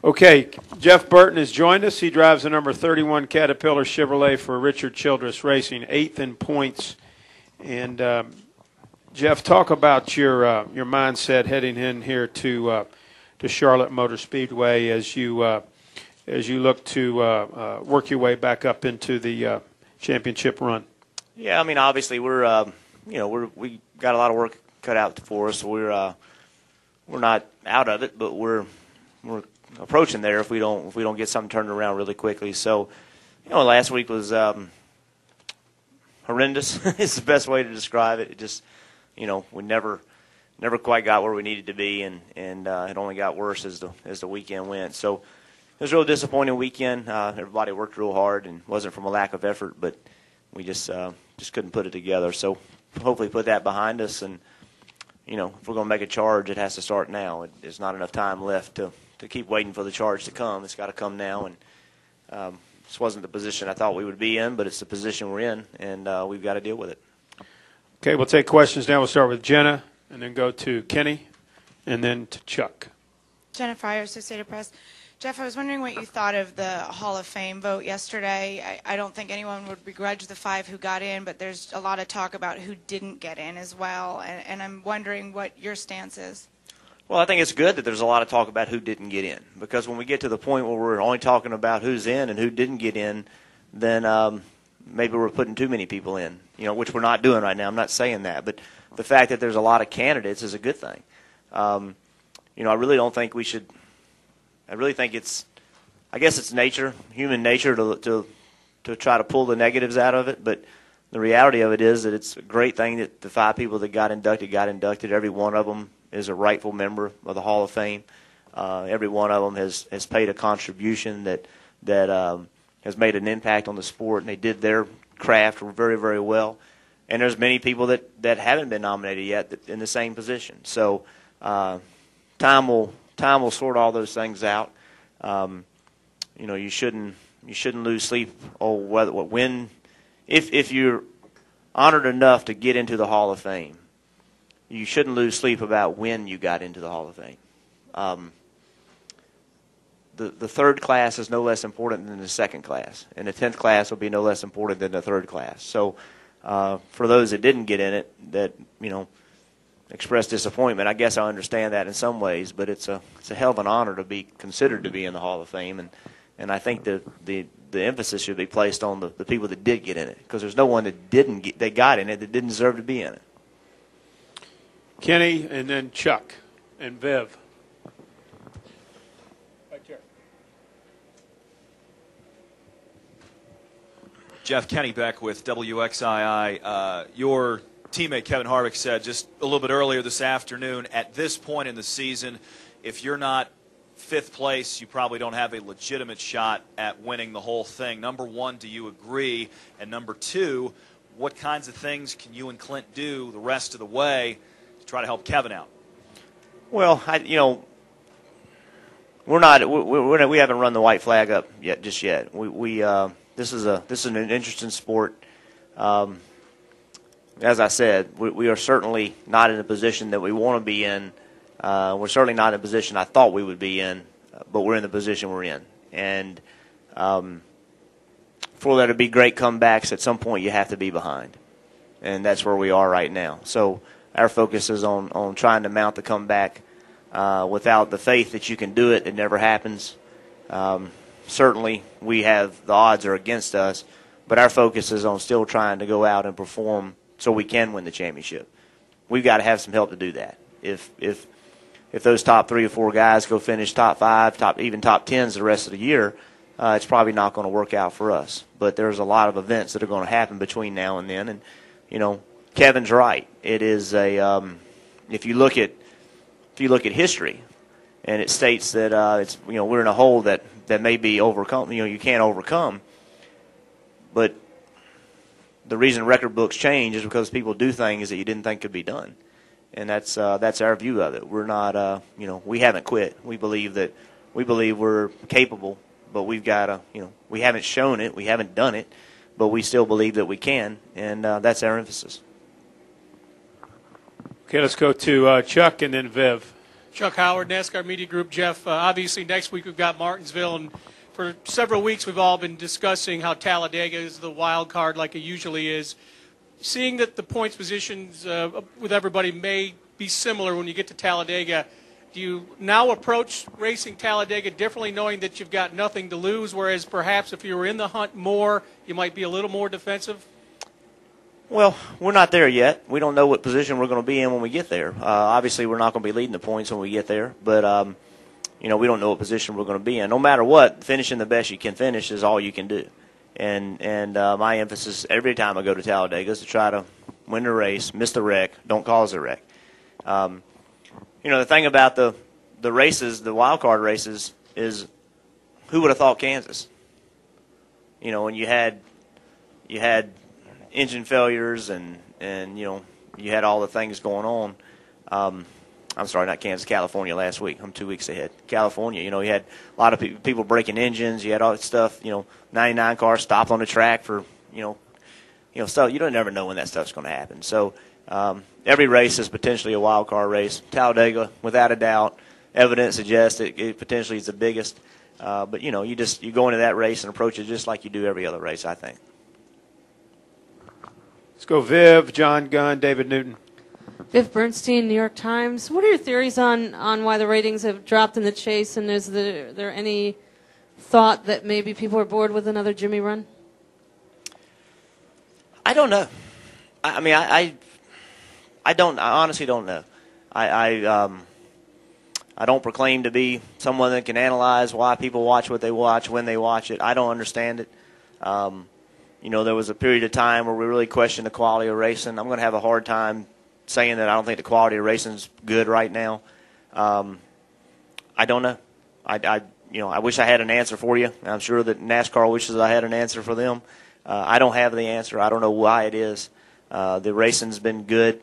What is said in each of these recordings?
Okay, Jeff Burton has joined us. He drives the number 31 Caterpillar Chevrolet for Richard Childress Racing, 8th in points. And Jeff, talk about your mindset heading in here to Charlotte Motor Speedway as you look to work your way back up into the championship run. Yeah, I mean, obviously we got a lot of work cut out for us. We're not out of it, but we're approaching there if we don't get something turned around really quickly. So, last week was horrendous. It's the best way to describe it. It just, we never quite got where we needed to be, and it only got worse as the weekend went. So it was a real disappointing weekend. Everybody worked real hard, and it wasn't from a lack of effort, but we just couldn't put it together. So hopefully put that behind us, and if we're going to make a charge, it has to start now. There's not enough time left to keep waiting for the charge to come. It's got to come now, and this wasn't the position I thought we would be in, but it's the position we're in, and we've got to deal with it. Okay, we'll take questions now. We'll start with Jenna, and then go to Kenny, and then to Chuck. Jenna Fryer, Associated Press. Jeff, I was wondering what you thought of the Hall of Fame vote yesterday. I don't think anyone would begrudge the 5 who got in, but there's a lot of talk about who didn't get in as well, and I'm wondering what your stance is. Well, I think it's good that there's a lot of talk about who didn't get in, because when we get to the point where we're only talking about who's in and who didn't get in, then maybe we're putting too many people in, which we're not doing right now. I'm not saying that, but the fact that there's a lot of candidates is a good thing. I really don't think we should. I really think I guess it's nature, human nature, to try to pull the negatives out of it. But the reality of it is that it's a great thing that the 5 people that got inducted. Every one of them is a rightful member of the Hall of Fame. Every one of them has paid a contribution that has made an impact on the sport, and they did their craft very, very well. And there's many people that haven't been nominated yet in the same position. So time will sort all those things out. You shouldn't lose sleep if you're honored enough to get into the Hall of Fame. You shouldn't lose sleep about when you got into the Hall of Fame. The third class is no less important than the second class, and the 10th class will be no less important than the third class. So for those that didn't get in it, that expressed disappointment, I guess I understand that in some ways, but it's a hell of an honor to be considered to be in the Hall of Fame, and I think the emphasis should be placed on the people that did get in it, because there's no one that got in it that didn't deserve to be in it. Kenny, and then Chuck, and Viv. Right here. Jeff, Kenny Beck with WXII. Your teammate Kevin Harvick said just a little bit earlier this afternoon, at this point in the season, if you're not 5th place, you probably don't have a legitimate shot at winning the whole thing. Number one, do you agree? And number two, what kinds of things can you and Clint do the rest of the way to try to help Kevin out? Well, we haven't run the white flag up yet. This is an interesting sport. As I said, we are certainly not in a position that we want to be in. We're certainly not in a position I thought we would be in, but we're in the position we're in. And for there to be great comebacks, at some point you have to be behind. And that's where we are right now. So our focus is on trying to mount the comeback. Without the faith that you can do it, it never happens. Certainly the odds are against us, but our focus is on still trying to go out and perform so we can win the championship. We've got to have some help to do that. If those top 3 or 4 guys go finish top 5, even top 10s the rest of the year, it's probably not going to work out for us. But there's a lot of events that are going to happen between now and then, and Kevin's right. It is if you look at history, and it states that we're in a hole that may be overcome. You can't overcome, but the reason record books change is because people do things that you didn't think could be done, and that's our view of it. We're not, we haven't quit. We believe we're capable, but we've got to, we haven't shown it, we haven't done it, but we still believe that we can, and that's our emphasis. Okay, let's go to Chuck and then Viv. Chuck Howard, NASCAR Media Group. Jeff, obviously next week we've got Martinsville, and for several weeks we've all been discussing how Talladega is the wild card like it usually is. Seeing that the points positions with everybody may be similar when you get to Talladega, do you now approach racing Talladega differently, knowing that you've got nothing to lose, whereas perhaps if you were in the hunt more, you might be a little more defensive? Well, we're not there yet. We don't know what position we're going to be in when we get there. Obviously, we're not going to be leading the points when we get there, but we don't know what position we're going to be in. No matter what, finishing the best you can finish is all you can do. And my emphasis every time I go to Talladega is to try to win the race, miss the wreck, don't cause a wreck. The thing about the races, the wild card races, is who would have thought Kansas? When you had engine failures and you had all the things going on. I'm sorry, not Kansas, California last week. I'm 2 weeks ahead. California, you had a lot of people breaking engines. You had all that stuff, 99 cars stopped on the track for, stuff. You don't never know when that stuff's going to happen. So every race is potentially a wild card race. Talladega, without a doubt, evidence suggests it potentially is the biggest. But, you go into that race and approach it just like you do every other race, I think. Let's go Viv, John Gunn, David Newton. Viv Bernstein, New York Times. What are your theories on why the ratings have dropped in the chase, and is there any thought that maybe people are bored with another Jimmy run? I don't know. I honestly don't know. I don't proclaim to be someone that can analyze why people watch what they watch, when they watch it. I don't understand it. There was a period of time where we really questioned the quality of racing. I'm going to have a hard time saying that I don't think the quality of racing is good right now. I don't know. I wish I had an answer for you. I'm sure that NASCAR wishes I had an answer for them. I don't have the answer. I don't know why it is. The racing's been good.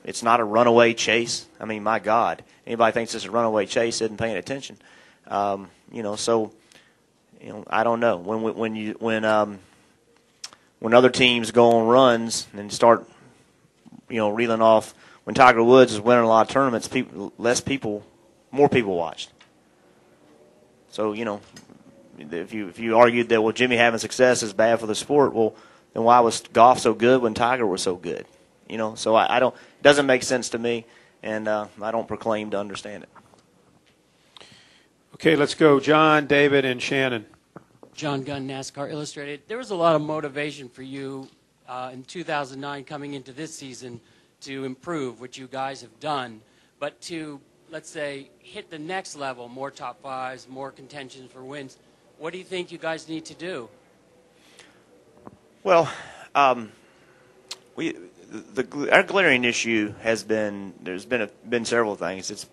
It's not a runaway chase. I mean, my God, anybody thinks it's a runaway chase isn't paying attention. I don't know. When other teams go on runs and start, reeling off, when Tiger Woods is winning a lot of tournaments, more people watched. So, if you argued that, well, Jimmy having success is bad for the sport, well, then why was golf so good when Tiger was so good? So I don't, it doesn't make sense to me, and I don't proclaim to understand it. Okay, let's go John, David, and Shannon. John Gunn, NASCAR Illustrated. There was a lot of motivation for you in 2009 coming into this season to improve, what you guys have done, but to, let's say, hit the next level, more top fives, more contention for wins. What do you think you guys need to do? Well, our glaring issue has been, there's been several things. It's,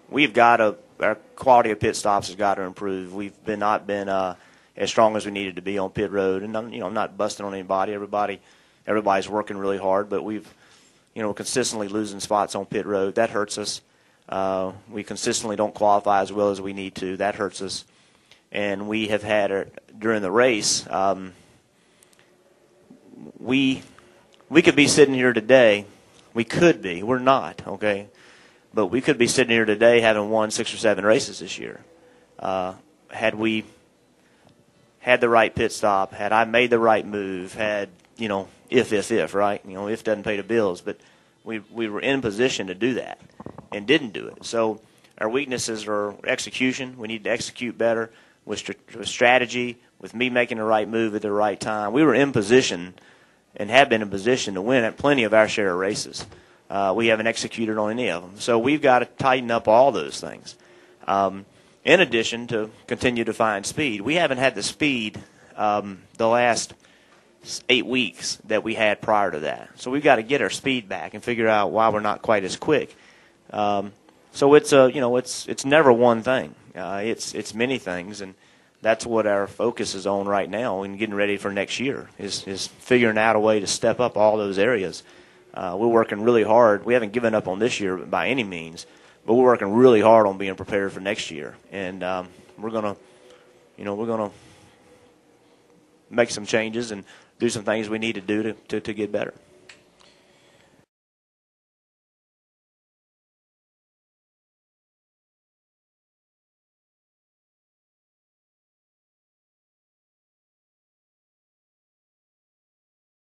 we've got our quality of pit stops has got to improve. We've not been as strong as we needed to be on pit road, and I'm not busting on anybody. Everybody's working really hard, but we've consistently losing spots on pit road. That hurts us. We consistently don't qualify as well as we need to. That hurts us. And we have had during the race, we could be sitting here today. We could be. We're not, okay? But we could be sitting here today having won 6 or 7 races this year. Had we had the right pit stop, had I made the right move, had, if, right? If doesn't pay the bills. But we were in position to do that and didn't do it. So our weaknesses are execution. We need to execute better with strategy, with me making the right move at the right time. We were in position and have been in position to win at plenty of our share of races. We haven't executed on any of them. So we've got to tighten up all those things. In addition to continue to find speed. We haven't had the speed the last 8 weeks that we had prior to that. So we've got to get our speed back and figure out why we're not quite as quick. So it's never one thing. It's many things, and that's what our focus is on right now and getting ready for next year is figuring out a way to step up all those areas. We're working really hard. We haven't given up on this year by any means, but we're working really hard on being prepared for next year. And we're gonna make some changes and do some things we need to do to get better.